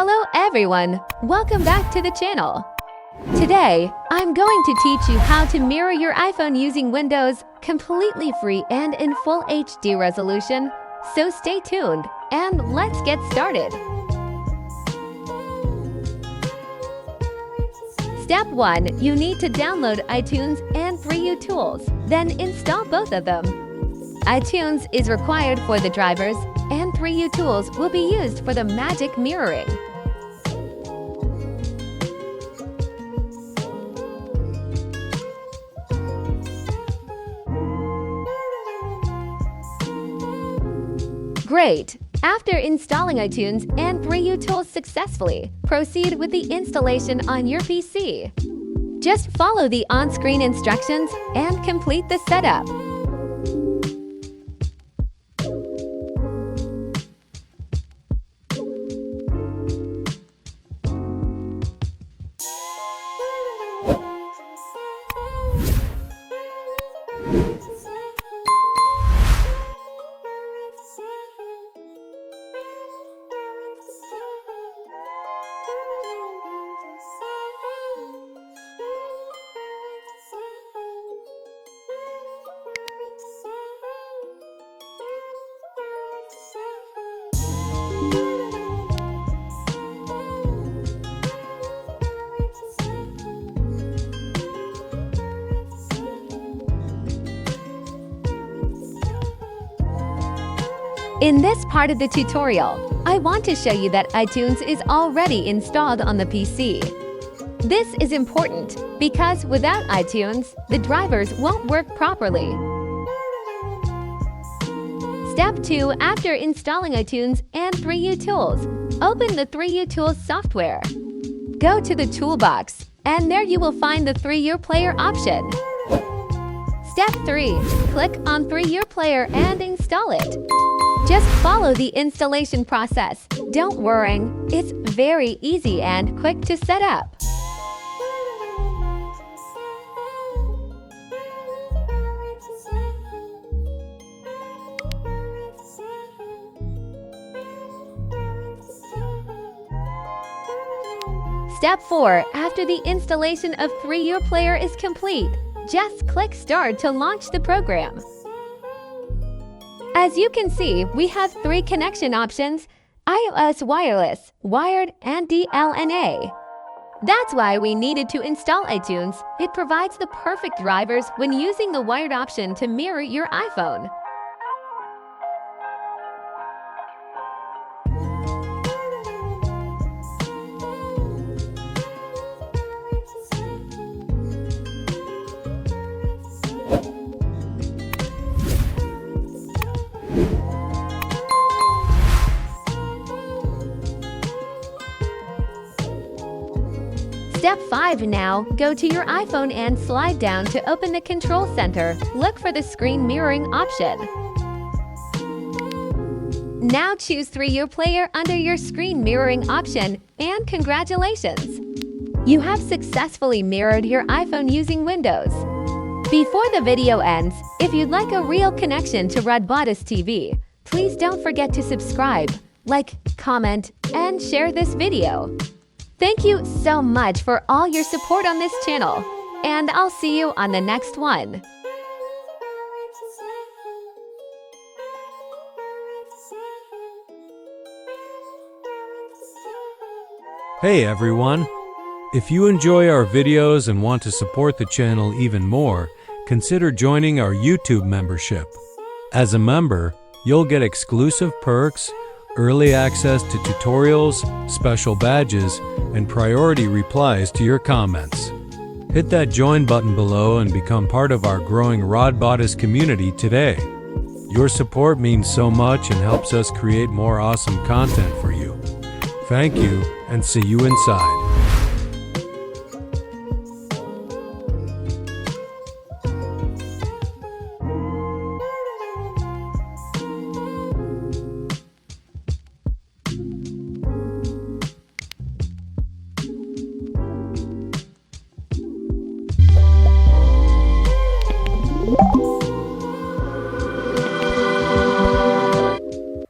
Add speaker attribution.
Speaker 1: Hello everyone, welcome back to the channel. Today, I'm going to teach you how to mirror your iPhone using Windows completely free and in full HD resolution, so stay tuned and let's get started. Step 1. You need to download iTunes and 3U Tools, then install both of them. iTunes is required for the drivers, and 3U Tools will be used for the magic mirroring. Great! After installing iTunes and 3U Tools successfully, proceed with the installation on your PC. Just follow the on-screen instructions and complete the setup. In this part of the tutorial, I want to show you that iTunes is already installed on the PC. This is important because without iTunes, the drivers won't work properly. Step 2. After installing iTunes and 3U Tools, open the 3U Tools software. Go to the toolbox, and there you will find the 3U Player option. Step 3. Click on 3U Player and install it. Just follow the installation process. Don't worry, it's very easy and quick to set up. Step 4. After the installation of 3U Player is complete, just click Start to launch the program. As you can see, we have 3 connection options: iOS wireless, wired, and DLNA. That's why we needed to install iTunes. It provides the perfect drivers when using the wired option to mirror your iPhone. Step 5 now, go to your iPhone and slide down to open the Control Center. Look for the screen mirroring option. Now choose 3U Player under your screen mirroring option, and congratulations! You have successfully mirrored your iPhone using Windows. Before the video ends, if you'd like a real connection to Rodbottis TV, please don't forget to subscribe, like, comment, and share this video. Thank you so much for all your support on this channel, and I'll see you on the next one.
Speaker 2: Hey everyone! If you enjoy our videos and want to support the channel even more, consider joining our YouTube membership. As a member, you'll get exclusive perks, early access to tutorials, special badges, and priority replies to your comments. Hit that join button below and become part of our growing Rodbottis community today. Your support means so much and helps us create more awesome content for you. Thank you, and see you inside.